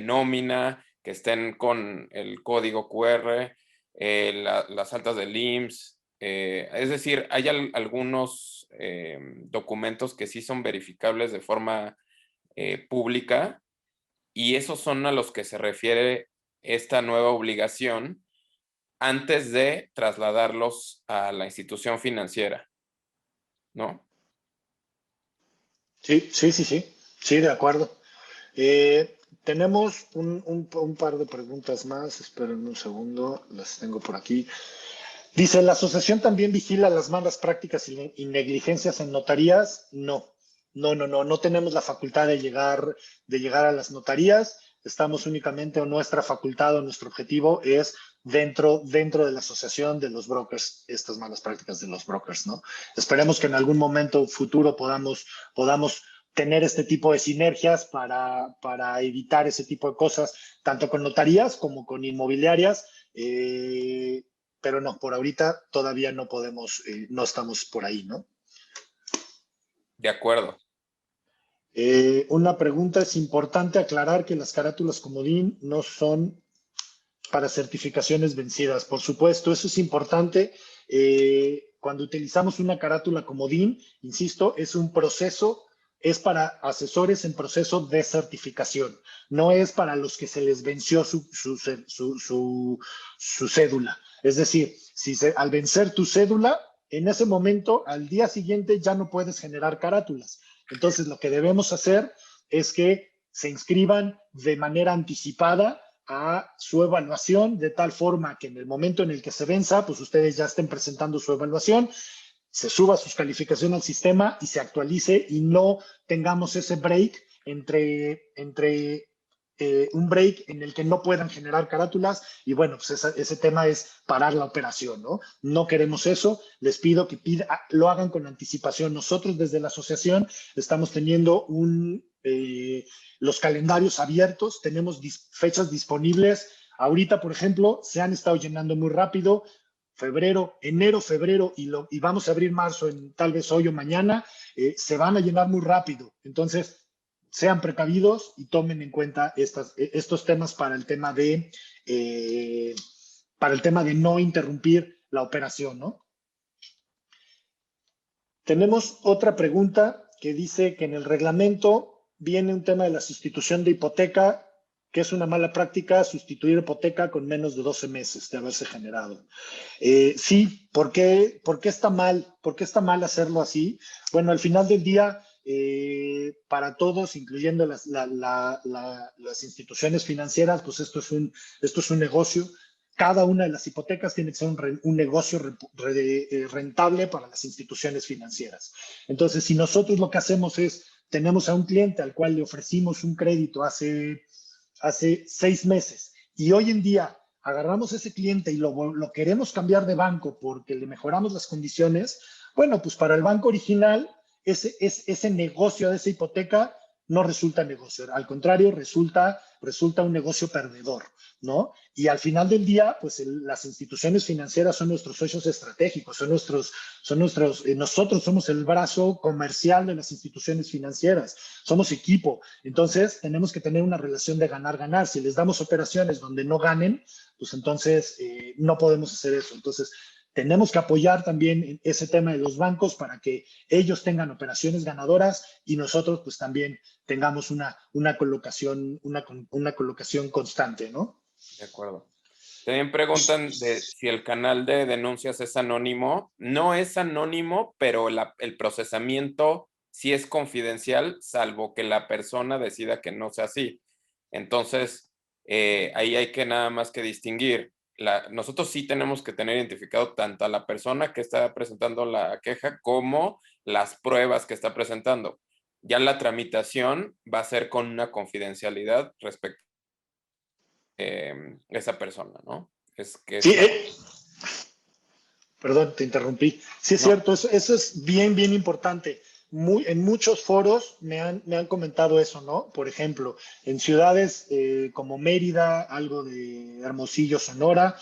nómina que estén con el código QR, las altas del IMSS. Es decir, hay algunos documentos que sí son verificables de forma pública, y esos son a los que se refiere esta nueva obligación antes de trasladarlos a la institución financiera, ¿no? Sí, sí, sí, sí, sí, de acuerdo. Tenemos un par de preguntas más. Esperen un segundo, las tengo por aquí. Dice, ¿la asociación también vigila las malas prácticas y negligencias en notarías? No, no tenemos la facultad de llegar a las notarías. Estamos únicamente, o nuestra facultad o nuestro objetivo es dentro de la asociación de los brokers, estas malas prácticas de los brokers, ¿no? Esperemos que en algún momento futuro podamos tener este tipo de sinergias para evitar ese tipo de cosas, tanto con notarías como con inmobiliarias. Pero no, por ahorita todavía no podemos, no estamos por ahí, ¿no? De acuerdo. Una pregunta: es importante aclarar que las carátulas comodín no son para certificaciones vencidas. Por supuesto, eso es importante. Cuando utilizamos una carátula comodín, insisto, es un proceso, es para asesores en proceso de certificación, no es para los que se les venció su cédula. Es decir, al vencer tu cédula, en ese momento, al día siguiente, ya no puedes generar carátulas. Entonces, lo que debemos hacer es que se inscriban de manera anticipada a su evaluación, de tal forma que en el momento en el que se venza, pues ustedes ya estén presentando su evaluación, se suba sus calificaciones al sistema y se actualice, y no tengamos ese break entre un break en el que no puedan generar carátulas, y bueno, pues ese tema es parar la operación, ¿no? No queremos eso. Les pido que lo hagan con anticipación. Nosotros desde la asociación estamos teniendo los calendarios abiertos, tenemos fechas disponibles. Ahorita, por ejemplo, se han estado llenando muy rápido. Enero, febrero, y vamos a abrir marzo tal vez hoy o mañana, se van a llenar muy rápido. Entonces, sean precavidos y tomen en cuenta estos temas para el tema de no interrumpir la operación, ¿no? Tenemos otra pregunta que dice que en el reglamento viene un tema de la sustitución de hipoteca, que es una mala práctica sustituir hipoteca con menos de 12 meses de haberse generado. Sí, ¿por qué está mal? ¿Por qué está mal hacerlo así? Bueno, al final del día, para todos, incluyendo las instituciones financieras, pues esto es un negocio. Cada una de las hipotecas tiene que ser un negocio rentable para las instituciones financieras. Entonces, si nosotros lo que hacemos es, tenemos a un cliente al cual le ofrecimos un crédito hace 6 meses, y hoy en día agarramos ese cliente y lo queremos cambiar de banco porque le mejoramos las condiciones, bueno, pues para el banco original ese negocio de esa hipoteca no resulta negocio, al contrario, resulta un negocio perdedor, ¿no? Y al final del día, pues las instituciones financieras son nuestros socios estratégicos, nosotros somos el brazo comercial de las instituciones financieras, somos equipo. Entonces tenemos que tener una relación de ganar-ganar. Si les damos operaciones donde no ganen, pues entonces no podemos hacer eso. Entonces tenemos que apoyar también ese tema de los bancos para que ellos tengan operaciones ganadoras y nosotros pues también tengamos una colocación constante, ¿no? De acuerdo. También preguntan de si el canal de denuncias es anónimo. No es anónimo, pero el procesamiento sí es confidencial, salvo que la persona decida que no sea así. Entonces, ahí hay que nada más que distinguir. nosotros sí tenemos que tener identificado tanto a la persona que está presentando la queja como las pruebas que está presentando. Ya la tramitación va a ser con una confidencialidad respecto a esa persona, ¿no? Es que es Sí, la... perdón, te interrumpí. Sí, es No, cierto, eso es bien, bien importante. En muchos foros me han comentado eso, ¿no? Por ejemplo, en ciudades como Mérida, algo de Hermosillo, Sonora,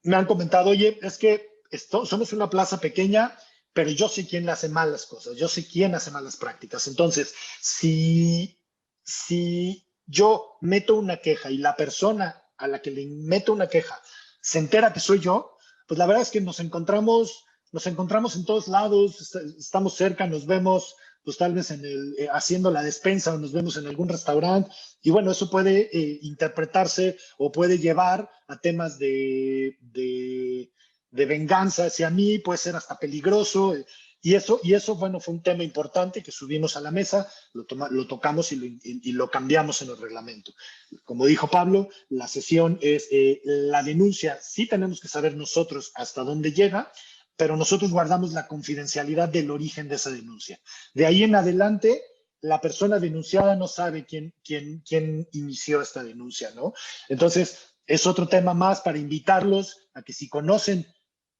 me han comentado, oye, es que somos una plaza pequeña, pero yo sé quién hace mal las cosas, yo sé quién hace malas prácticas. Entonces, si yo meto una queja y la persona a la que le meto una queja se entera que soy yo, pues la verdad es que nos encontramos en todos lados, estamos cerca, nos vemos, pues tal vez haciendo la despensa o nos vemos en algún restaurante. Y bueno, eso puede interpretarse o puede llevar a temas de venganza hacia mí, puede ser hasta peligroso. Y eso, bueno, fue un tema importante que subimos a la mesa, lo tocamos y lo cambiamos en el reglamento. Como dijo Pablo, la sesión es la denuncia, sí tenemos que saber nosotros hasta dónde llega, pero nosotros guardamos la confidencialidad del origen de esa denuncia. De ahí en adelante, la persona denunciada no sabe quién inició esta denuncia, ¿no? Entonces, es otro tema más para invitarlos a que si conocen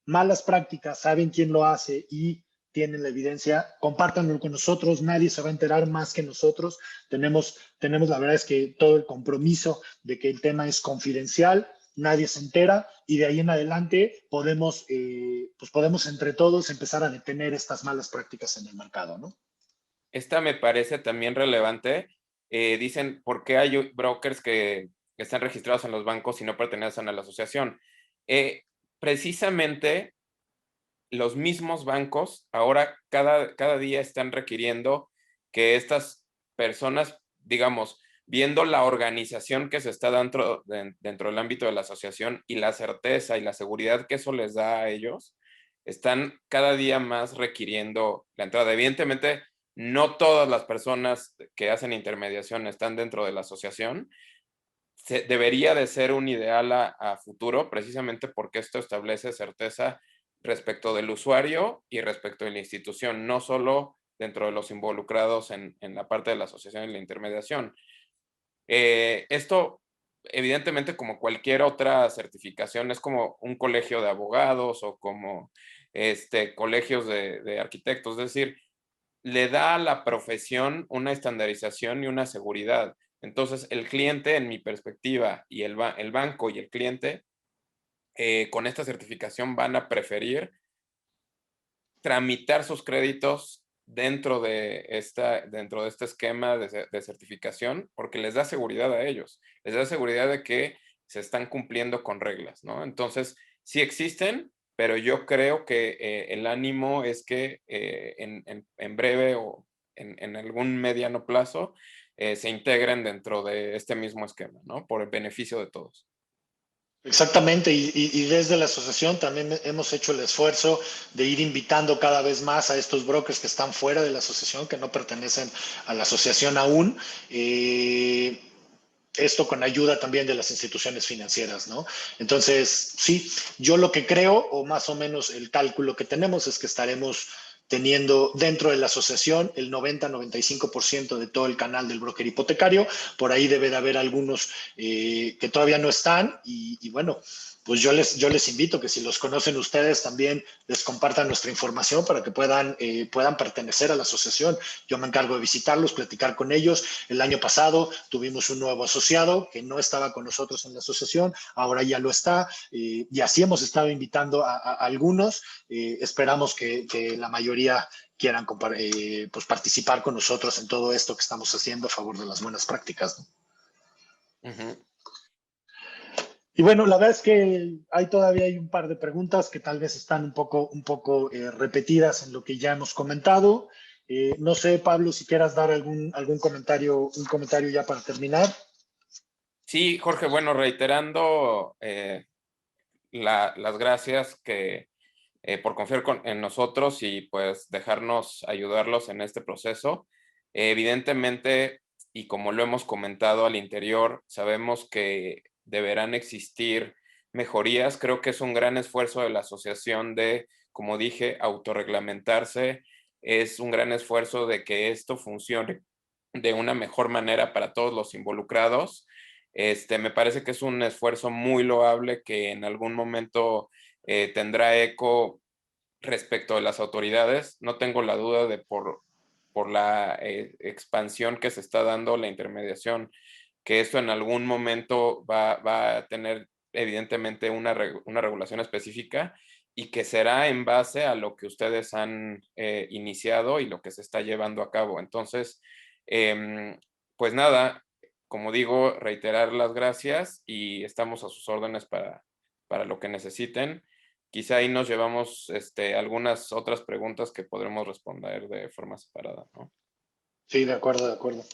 malas prácticas, saben quién lo hace y tienen la evidencia, compártanlo con nosotros, nadie se va a enterar más que nosotros. Tenemos la verdad es que todo el compromiso de que el tema es confidencial, nadie se entera y de ahí en adelante pues podemos entre todos empezar a detener estas malas prácticas en el mercado, ¿no? esta me parece también relevante. Dicen, ¿por qué hay brokers que están registrados en los bancos y no pertenecen a la asociación? Precisamente los mismos bancos ahora cada día están requiriendo que estas personas, digamos, viendo la organización que se está dentro del ámbito de la asociación y la certeza y la seguridad que eso les da a ellos, están cada día más requiriendo la entrada. Evidentemente, no todas las personas que hacen intermediación están dentro de la asociación. Debería de ser un ideal a futuro, precisamente porque esto establece certeza respecto del usuario y respecto de la institución, no solo dentro de los involucrados en la parte de la asociación y la intermediación. Esto, evidentemente, como cualquier otra certificación, es como un colegio de abogados o como colegios de arquitectos, es decir, le da a la profesión una estandarización y una seguridad. Entonces, el cliente, en mi perspectiva, y el banco y el cliente, con esta certificación van a preferir tramitar sus créditos dentro de este esquema de certificación, porque les da seguridad a ellos, les da seguridad de que se están cumpliendo con reglas, ¿no? Entonces, sí existen, pero yo creo que el ánimo es que en breve o en algún mediano plazo se integren dentro de este mismo esquema, ¿no? Por el beneficio de todos. Exactamente, y desde la asociación también hemos hecho el esfuerzo de ir invitando cada vez más a estos brokers que están fuera de la asociación, que no pertenecen a la asociación aún. Esto con ayuda también de las instituciones financieras, ¿no? Entonces, sí, yo lo que creo, o más o menos el cálculo que tenemos, es que estaremos teniendo dentro de la asociación el 90-95% de todo el canal del broker hipotecario. Por ahí debe de haber algunos que todavía no están y bueno, pues yo les invito que si los conocen ustedes también les compartan nuestra información para que puedan pertenecer a la asociación. Yo me encargo de visitarlos, platicar con ellos. El año pasado tuvimos un nuevo asociado que no estaba con nosotros en la asociación, ahora ya lo está, y así hemos estado invitando a algunos. Esperamos que la mayoría quieran pues participar con nosotros en todo esto que estamos haciendo a favor de las buenas prácticas, ¿no? Ujú. Y bueno, la verdad es que todavía hay un par de preguntas que tal vez están un poco repetidas en lo que ya hemos comentado. No sé, Pablo, si quieras dar algún comentario, un comentario ya para terminar. Sí, Jorge, bueno, reiterando las gracias por confiar en nosotros y pues dejarnos ayudarlos en este proceso. Evidentemente, y como lo hemos comentado al interior, sabemos que deberán existir mejorías. Creo que es un gran esfuerzo de la asociación de, como dije, autorreglamentarse. Es un gran esfuerzo de que esto funcione de una mejor manera para todos los involucrados. Me parece que es un esfuerzo muy loable que en algún momento tendrá eco respecto de las autoridades. No tengo la duda de por la expansión que se está dando, la intermediación, que esto en algún momento va a tener evidentemente una regulación específica y que será en base a lo que ustedes han iniciado y lo que se está llevando a cabo. Entonces, pues nada, como digo, reiterar las gracias y estamos a sus órdenes para lo que necesiten. Quizá ahí nos llevamos algunas otras preguntas que podremos responder de forma separada, ¿no? Sí, de acuerdo, de acuerdo.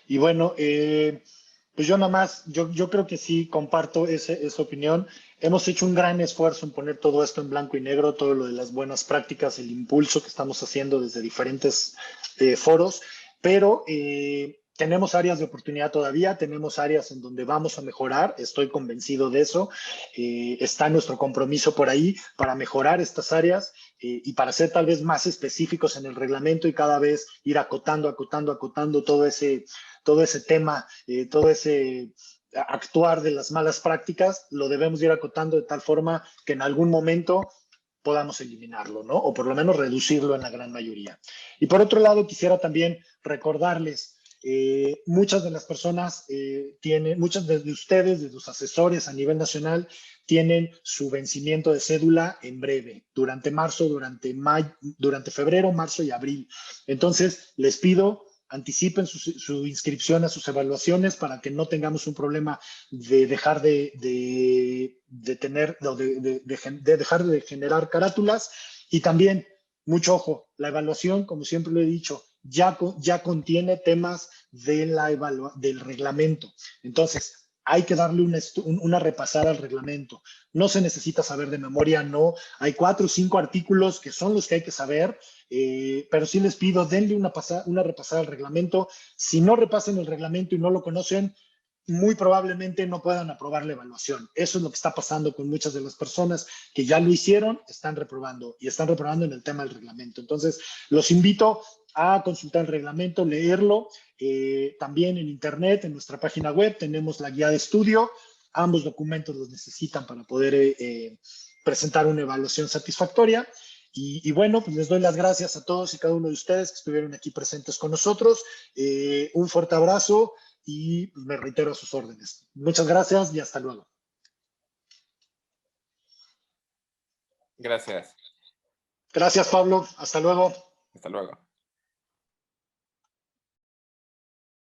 Y bueno, pues yo nada más, yo creo que sí comparto esa opinión. Hemos hecho un gran esfuerzo en poner todo esto en blanco y negro, todo lo de las buenas prácticas, el impulso que estamos haciendo desde diferentes foros, pero tenemos áreas de oportunidad todavía, tenemos áreas en donde vamos a mejorar, estoy convencido de eso. Está nuestro compromiso por ahí para mejorar estas áreas y para ser tal vez más específicos en el reglamento y cada vez ir acotando todo ese tema, todo ese actuar de las malas prácticas, lo debemos ir acotando de tal forma que en algún momento podamos eliminarlo, ¿no? O por lo menos reducirlo en la gran mayoría. Y por otro lado, quisiera también recordarles, muchas de las personas muchas de ustedes, de los asesores a nivel nacional, tienen su vencimiento de cédula en breve, durante marzo, durante febrero, marzo y abril. Entonces, les pido anticipen su inscripción a sus evaluaciones para que no tengamos un problema de dejar de dejar de generar carátulas. Y también, mucho ojo, la evaluación, como siempre lo he dicho, ya contiene temas del reglamento. Entonces, hay que darle una repasada al reglamento. No se necesita saber de memoria, no. Hay 4 o 5 artículos que son los que hay que saber, pero sí les pido, denle una repasada al reglamento. Si no repasan el reglamento y no lo conocen, muy probablemente no puedan aprobar la evaluación. Eso es lo que está pasando con muchas de las personas que ya lo hicieron, están reprobando y están reprobando en el tema del reglamento. Entonces, los invito a consultar el reglamento, leerlo. También en internet, en nuestra página web, tenemos la guía de estudio. Ambos documentos los necesitan para poder presentar una evaluación satisfactoria. Y bueno, pues les doy las gracias a todos y cada uno de ustedes que estuvieron aquí presentes con nosotros. Un fuerte abrazo y me reitero a sus órdenes. Muchas gracias y hasta luego. Gracias. Gracias, Pablo. Hasta luego. Hasta luego.